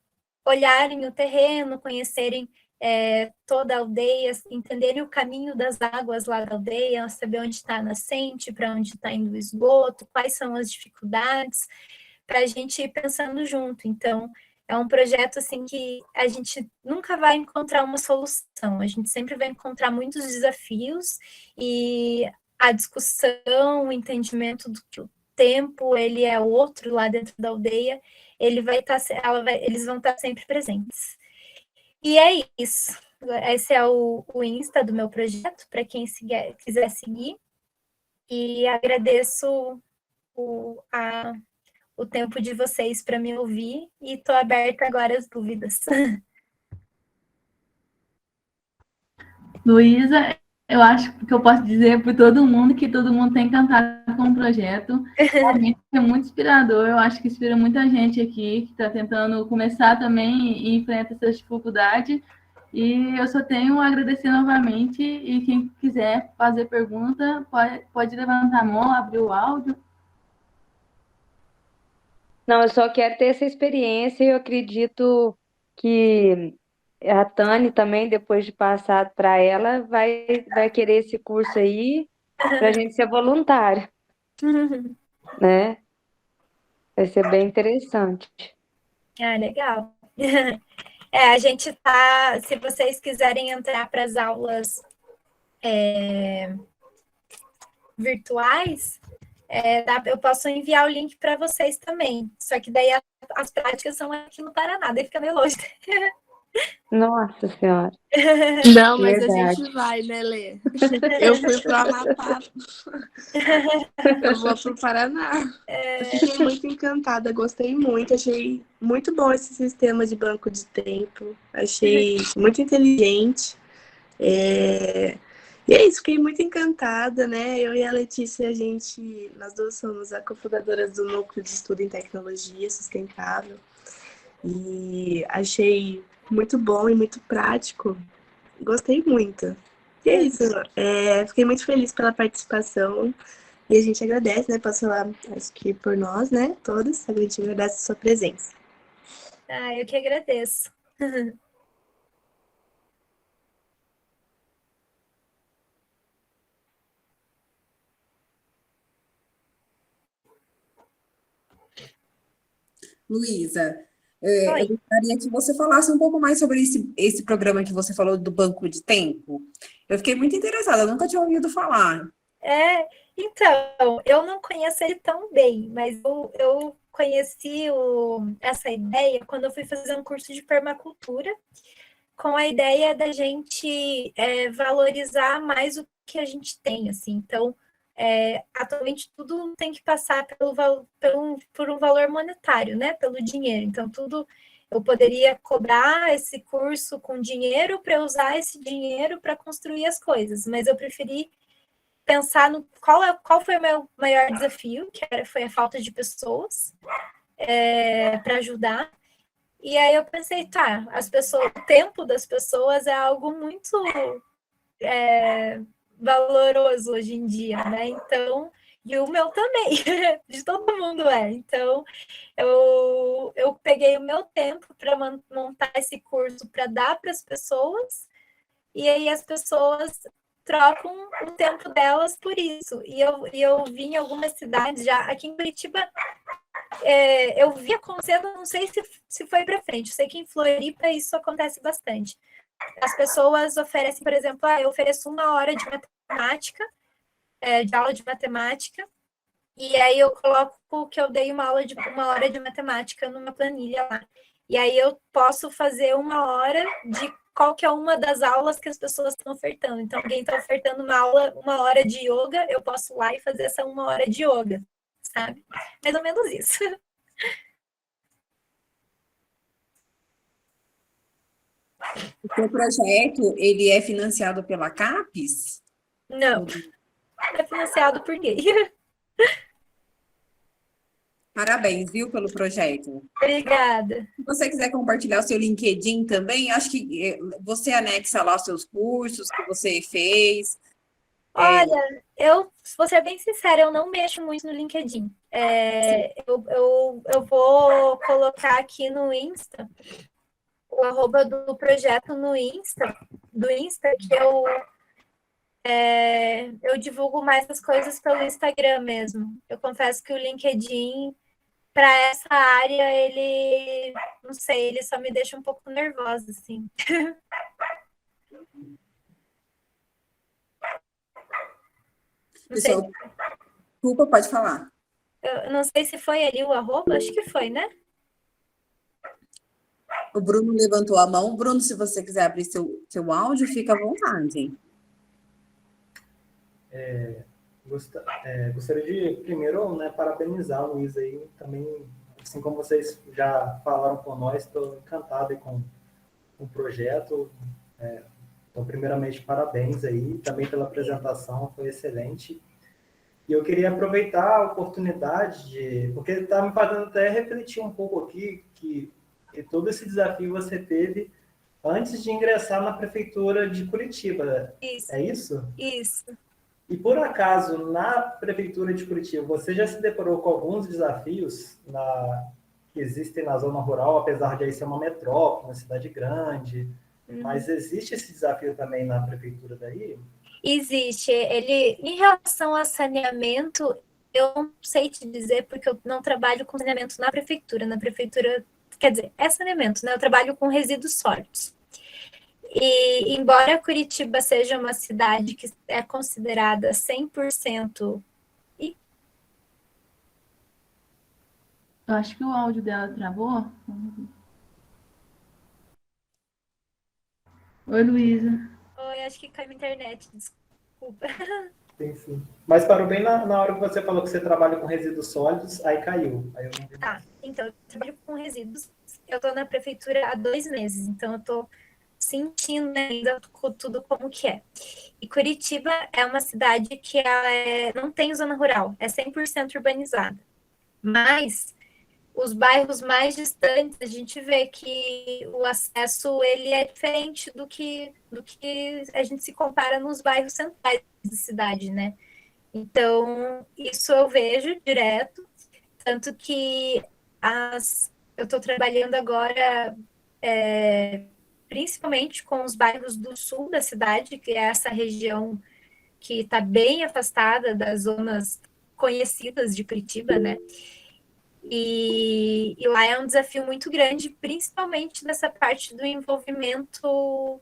olharem o terreno, conhecerem toda a aldeia, entenderem o caminho das águas lá da aldeia, saber onde está a nascente, para onde está indo o esgoto, quais são as dificuldades, para a gente ir pensando junto. Então, é um projeto assim que a gente nunca vai encontrar uma solução, a gente sempre vai encontrar muitos desafios e a discussão, o entendimento do que o tempo ele é outro lá dentro da aldeia, eles vão estar sempre presentes. E é isso. Esse é o Insta do meu projeto, para quem quiser seguir. E agradeço o tempo de vocês para me ouvir e estou aberta agora às dúvidas. Luísa, eu acho que eu posso dizer para todo mundo que todo mundo está encantado com o projeto. Realmente é muito inspirador. Eu acho que inspira muita gente aqui que está tentando começar também e enfrenta essas dificuldades. E eu só tenho a agradecer novamente. E quem quiser fazer pergunta, pode levantar a mão, abrir o áudio. Não, eu só quero ter essa experiência e eu acredito que a Tani também, depois de passar para ela, vai querer esse curso aí para a gente ser voluntário, né? Vai ser bem interessante. Legal. A gente se vocês quiserem entrar para as aulas virtuais, eu posso enviar o link para vocês também. Só que daí as práticas são aqui no Paraná, daí fica meio longe. Nossa Senhora. Não, mas Verdade. a gente vai, né, Lê? Eu fui pro Amapá. Eu vou pro Paraná. Eu fiquei muito encantada, gostei muito. Achei muito bom esse sistema de banco de tempo. Achei muito inteligente. E é isso, fiquei muito encantada, né? Eu e a Letícia, nós duas somos a cofundadoras do Núcleo de Estudo em Tecnologia Sustentável. E achei muito bom e muito prático. Gostei muito. E é isso. Fiquei muito feliz pela participação. E a gente agradece, né? Posso falar, acho que por nós, né? Todos, a gente agradece a sua presença. Eu que agradeço. Luísa, eu gostaria que você falasse um pouco mais sobre esse programa que você falou do banco de tempo. Eu fiquei muito interessada, eu nunca tinha ouvido falar. Então, eu não conheço ele tão bem, mas eu conheci essa ideia quando eu fui fazer um curso de permacultura, com a ideia da gente valorizar mais o que a gente tem, assim. Então, atualmente tudo tem que passar por um valor monetário, né? Pelo dinheiro. Então, tudo eu poderia cobrar esse curso com dinheiro para usar esse dinheiro para construir as coisas, mas eu preferi pensar no qual foi o meu maior desafio, foi a falta de pessoas para ajudar. E aí eu pensei, tá, o tempo das pessoas é algo muito valoroso hoje em dia, né? Então, e o meu também, de todo mundo é. Então, eu peguei o meu tempo para montar esse curso para dar para as pessoas, e aí as pessoas trocam o tempo delas por isso. E eu vi em algumas cidades já, aqui em Curitiba, eu vi acontecendo, não sei se foi para frente, eu sei que em Floripa isso acontece bastante. As pessoas oferecem, por exemplo, eu ofereço 1 hora de matemática, de aula de matemática, e aí eu coloco que eu dei uma hora de matemática numa planilha lá. E aí eu posso fazer 1 hora de qualquer uma das aulas que as pessoas estão ofertando. Então, alguém está ofertando uma hora de yoga, eu posso ir lá e fazer essa 1 hora de yoga, sabe? Mais ou menos isso. O seu projeto, ele é financiado pela CAPES? Não, é financiado por quê? Parabéns, viu, pelo projeto. Obrigada. Se você quiser compartilhar o seu LinkedIn também, acho que você anexa lá os seus cursos que você fez. Olha, vou ser bem sincera, eu não mexo muito no LinkedIn. Eu vou colocar aqui no Insta, o arroba do projeto no Insta, que eu divulgo mais as coisas pelo Instagram mesmo. Eu confesso que o LinkedIn, para essa área, ele, não sei, ele só me deixa um pouco nervosa, assim. Não sei, Pessoal, desculpa, pode falar. eu não sei se foi ali o arroba, acho que foi, né? O Bruno levantou a mão. Bruno, se você quiser abrir seu áudio, fica à vontade. Gostaria de, primeiro, né, parabenizar a Luísa aí, também, assim como vocês já falaram com nós, estou encantado aí com o projeto. Então, primeiramente, parabéns aí, também pela apresentação, foi excelente. E eu queria aproveitar a oportunidade porque está me fazendo até refletir um pouco aqui que todo esse desafio você teve antes de ingressar na Prefeitura de Curitiba. Isso. É isso? Isso. E, por acaso, na Prefeitura de Curitiba, você já se deparou com alguns desafios que existem na zona rural, apesar de aí ser uma metrópole, uma cidade grande, mas existe esse desafio também na Prefeitura daí? Existe. Em relação a saneamento, eu não sei te dizer, porque eu não trabalho com saneamento na prefeitura. Na prefeitura, quer dizer, é saneamento, né? Eu trabalho com resíduos sólidos. E, embora Curitiba seja uma cidade que é considerada 100%... Eu acho que o áudio dela travou. Oi, Luísa. Oi, acho que caiu a internet, desculpa. Sim. Mas parou bem na hora que você falou que você trabalha com resíduos sólidos, aí caiu. Aí eu não vi. Tá, então, eu trabalho com resíduos. Eu estou na prefeitura há 2 meses, então eu estou sentindo ainda tudo como que é. E Curitiba é uma cidade que não tem zona rural, é 100% urbanizada. Mas os bairros mais distantes, a gente vê que o acesso ele é diferente do que a gente se compara nos bairros centrais da cidade, né? Então, isso eu vejo direto, tanto que eu estou trabalhando agora principalmente com os bairros do sul da cidade, que é essa região que está bem afastada das zonas conhecidas de Curitiba, né? E lá é um desafio muito grande, principalmente nessa parte do envolvimento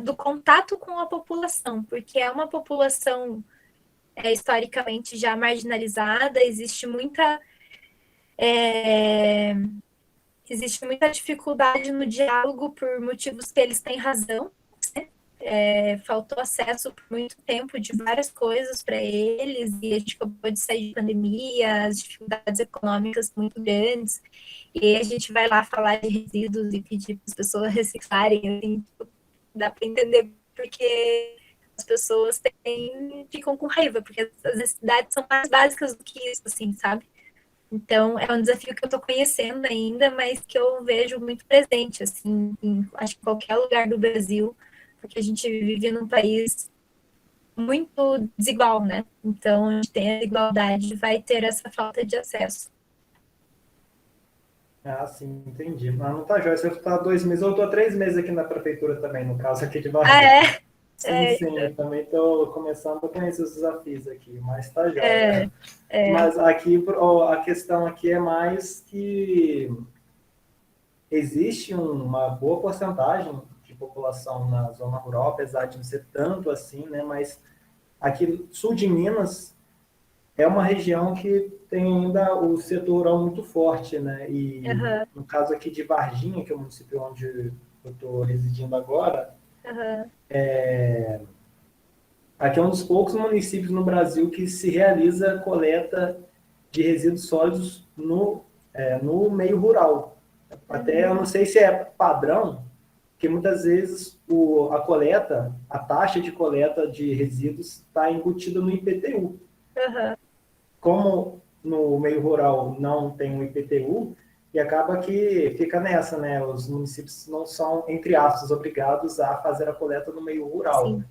do contato com a população, porque é uma população historicamente já marginalizada, é, existe muita dificuldade no diálogo por motivos que eles têm razão. Faltou acesso por muito tempo de várias coisas para eles, e a gente acabou de sair de pandemia, as dificuldades econômicas muito grandes, e aí a gente vai lá falar de resíduos e pedir para as pessoas reciclarem, assim, tipo, dá para entender porque as pessoas ficam com raiva, porque as necessidades são mais básicas do que isso, assim, sabe? Então, é um desafio que eu estou conhecendo ainda, mas que eu vejo muito presente, assim, acho que em qualquer lugar do Brasil, porque a gente vive num país muito desigual, né? Então, a gente tem a desigualdade, vai ter essa falta de acesso. Ah, sim, entendi. Mas não tá jóia. Se eu estou há 2 meses, eu estou há 3 meses aqui na prefeitura também, no caso aqui de Ah, Varginha. é? Sim, sim, eu também estou começando a conhecer os desafios aqui, mas tá É, jóia. é. Mas aqui, a questão aqui é mais que existe uma boa porcentagem de população na zona rural, apesar de não ser tanto assim, né? Mas aqui, sul de Minas, é uma região que tem ainda o setor rural muito forte, né? E Aham, no caso aqui de Varginha, que é o município onde eu estou residindo agora, aham. aqui é um dos poucos municípios no Brasil que se realiza coleta de resíduos sólidos no meio rural. Até eu não sei se é padrão, porque muitas vezes a taxa de coleta de resíduos está embutida no IPTU. Aham. Como no meio rural não tem um IPTU, e acaba que fica nessa, né? Os municípios não são, entre aspas, obrigados a fazer a coleta no meio rural. Sim,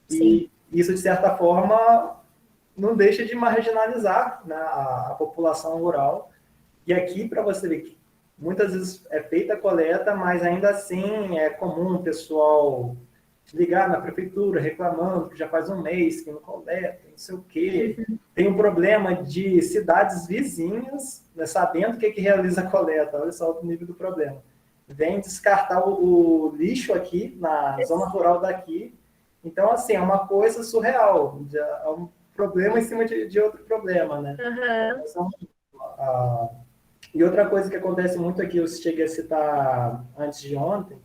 sim. E isso, de certa forma, não deixa de marginalizar, né, a população rural. E aqui, para você ver que muitas vezes é feita a coleta, mas ainda assim é comum o pessoal ligar na prefeitura reclamando que já faz um mês que não coleta, não sei o quê. Tem um problema de cidades vizinhas, né, sabendo o que realiza a coleta, olha só o nível do problema. Vem descartar o lixo aqui, na zona rural daqui. Então, assim, é uma coisa surreal. É um problema em cima de outro problema, né? Aham. Então, e outra coisa que acontece muito aqui, eu cheguei a citar antes de ontem,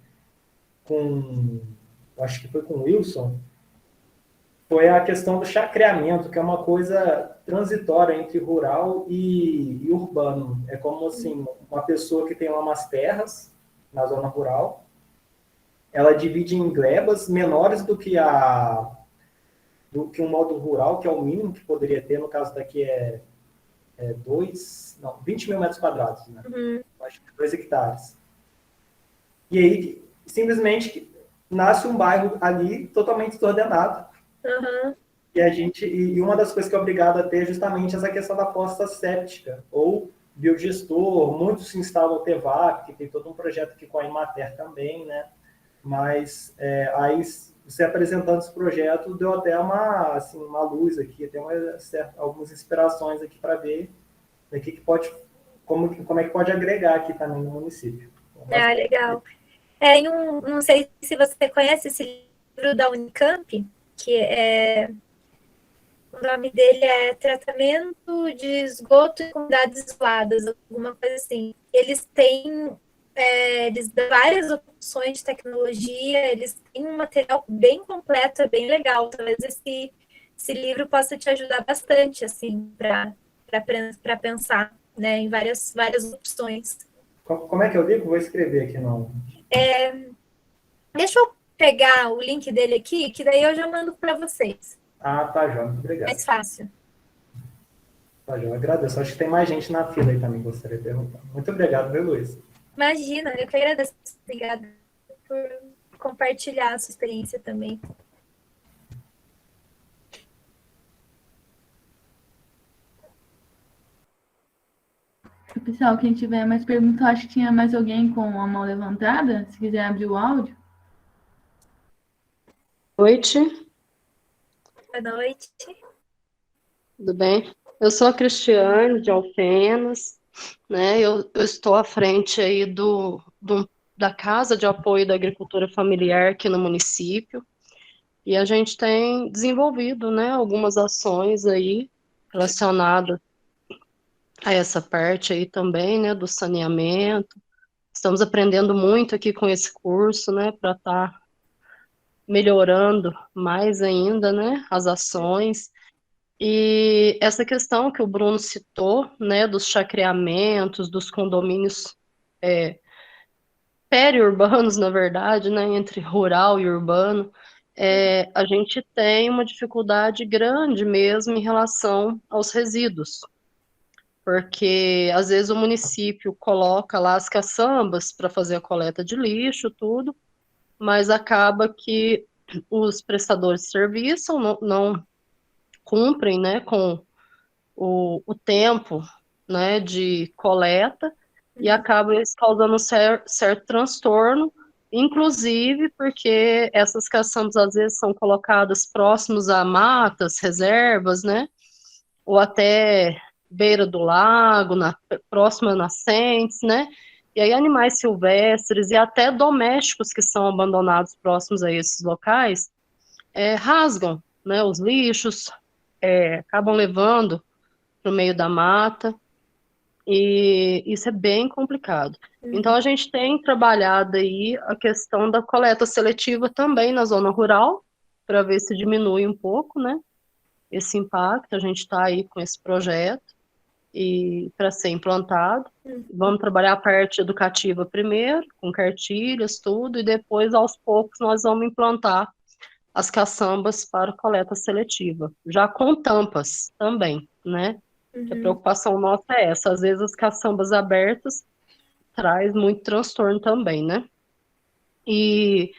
acho que foi com o Wilson, foi a questão do chacreamento, que é uma coisa transitória entre rural e urbano. É como assim, uma pessoa que tem lá umas terras na zona rural, ela divide em glebas menores do que um modo rural, que é o mínimo que poderia ter, no caso daqui é 20 mil metros quadrados, né? Acho que 2 hectares. E aí, simplesmente, nasce um bairro ali totalmente desordenado. Aham. E uma das coisas que é obrigado a ter é justamente essa questão da fossa séptica, ou biodigestor, muitos se instalam o TEVAP, que tem todo um projeto aqui com a Emater também, né? Mas aí, você apresentando esse projeto, deu até uma luz aqui, tem algumas inspirações aqui para ver que pode, como é que pode agregar aqui também no município. Ah, legal. Não sei se você conhece esse livro da Unicamp, que o nome dele é Tratamento de Esgoto em Comunidades Isoladas, alguma coisa assim. Eles dão várias opções de tecnologia, eles têm um material bem completo, é bem legal. Talvez esse livro possa te ajudar bastante, assim, para pensar, né, em várias opções. Como é que eu digo? Vou escrever aqui não. Deixa eu pegar o link dele aqui, que daí eu já mando para vocês. Ah, tá, João. Muito obrigado. Mais fácil. Tá, João. Agradeço. Acho que tem mais gente na fila aí também, gostaria de perguntar. Muito obrigado, viu, Luiz? Imagina, eu que agradeço. Obrigada por compartilhar a sua experiência também. Pessoal, quem tiver mais perguntas, acho que tinha mais alguém com a mão levantada. Se quiser abrir o áudio. Noite, Boa noite. tudo bem? Eu sou a Cristiane de Alfenas, né? Eu estou à frente aí da Casa de Apoio da Agricultura Familiar aqui no município. E a gente tem desenvolvido, né, algumas ações aí relacionadas a essa parte aí também, né, do saneamento. Estamos aprendendo muito aqui com esse curso, né, para estar melhorando mais ainda, né, as ações. E essa questão que o Bruno citou, né, dos chacreamentos, dos condomínios periurbanos, na verdade, né, entre rural e urbano, a gente tem uma dificuldade grande mesmo em relação aos resíduos, porque às vezes o município coloca lá as caçambas para fazer a coleta de lixo, tudo, mas acaba que os prestadores de serviço não cumprem, né, com o tempo, né, de coleta, e acaba isso causando um certo transtorno, inclusive porque essas caçambas às vezes são colocadas próximos a matas, reservas, né, ou até beira do lago, próxima a nascentes, né, e aí animais silvestres e até domésticos que são abandonados próximos a esses locais, rasgam, né, os lixos, acabam levando para o meio da mata, e isso é bem complicado. Então, a gente tem trabalhado aí a questão da coleta seletiva também na zona rural, para ver se diminui um pouco, né, esse impacto. A gente está aí com esse projeto e para ser implantado. Vamos trabalhar a parte educativa primeiro, com cartilhas, tudo, e depois, aos poucos, nós vamos implantar as caçambas para coleta seletiva, já com tampas também, né? Que a preocupação nossa é essa. Às vezes as caçambas abertas traz muito transtorno também, né? E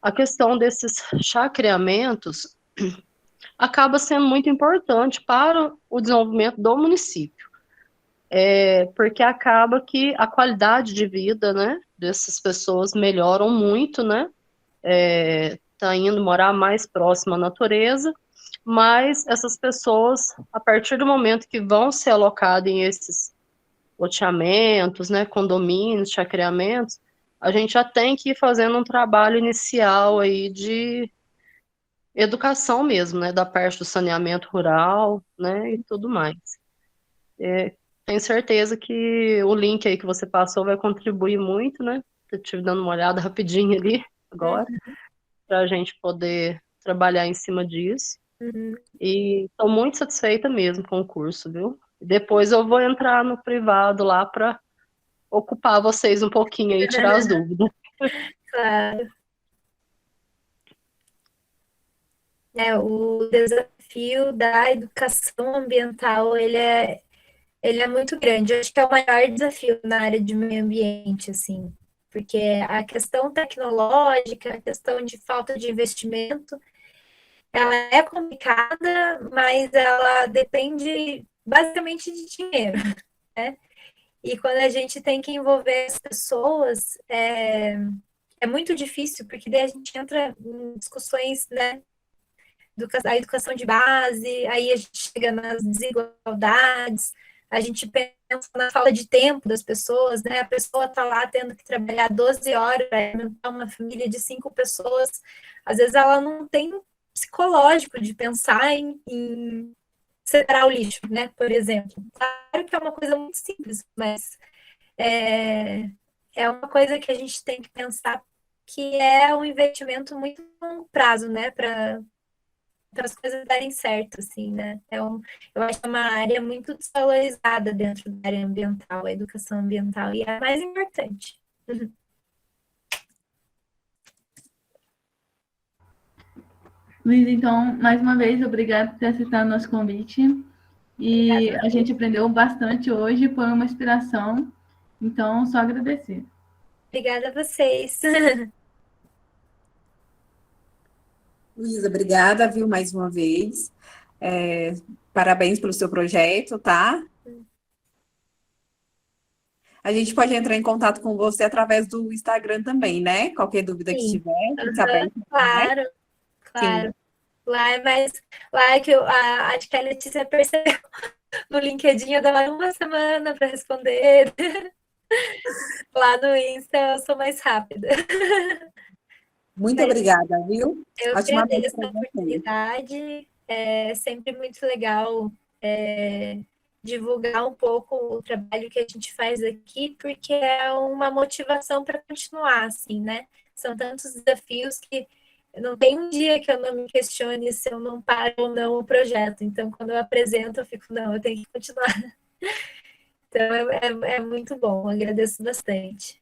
a questão desses chacreamentos acaba sendo muito importante para o desenvolvimento do município, porque acaba que a qualidade de vida, né, dessas pessoas melhoram muito, né? Tá indo morar mais próximo à natureza, mas essas pessoas, a partir do momento que vão ser alocadas em esses loteamentos, né, condomínios, chacreamentos, a gente já tem que ir fazendo um trabalho inicial aí de educação mesmo, né, da parte do saneamento rural, né, e tudo mais. Tenho certeza que o link aí que você passou vai contribuir muito, né, eu estive dando uma olhada rapidinho ali agora, para a gente poder trabalhar em cima disso. E estou muito satisfeita mesmo com o curso, viu? Depois eu vou entrar no privado lá para ocupar vocês um pouquinho aí, tirar as dúvidas. Claro. O desafio da educação ambiental, ele é muito grande. Eu acho que é o maior desafio na área de meio ambiente, assim, porque a questão tecnológica, a questão de falta de investimento, ela é complicada, mas ela depende basicamente de dinheiro, né? E quando a gente tem que envolver as pessoas, é muito difícil, porque daí a gente entra em discussões, né, da educação de base, aí a gente chega nas desigualdades, a gente pensa na falta de tempo das pessoas, né? A pessoa está lá tendo que trabalhar 12 horas para alimentar uma família de 5 pessoas, às vezes ela não tem psicológico de pensar em separar o lixo, né? Por exemplo. Claro que é uma coisa muito simples, mas é uma coisa que a gente tem que pensar que é um investimento muito longo prazo, né? Para as coisas darem certo, assim, né? Eu acho que é uma área muito desvalorizada dentro da área ambiental, a educação ambiental, e é a mais importante. Luiz, então, mais uma vez, obrigado por ter aceitado o nosso convite. E a gente aprendeu bastante hoje, foi uma inspiração. Então, só agradecer. Obrigada a vocês. Luísa, obrigada, viu, mais uma vez. Parabéns pelo seu projeto, tá? A gente pode entrar em contato com você através do Instagram também, né? Qualquer dúvida que Sim. tiver, fica aberto, né? Claro, claro. Sim. Lá é que acho que a Letícia percebeu no LinkedIn, eu demoro uma semana para responder. Lá no Insta eu sou mais rápida. Muito Mas obrigada, viu? eu Ótima noite agradeço para a vocês. oportunidade. É sempre muito legal divulgar um pouco o trabalho que a gente faz aqui, porque é uma motivação para continuar, assim, né? São tantos desafios que não tem um dia que eu não me questione se eu não paro ou não o projeto. Então, quando eu apresento, eu fico, não, eu tenho que continuar. Então, é muito bom, agradeço bastante.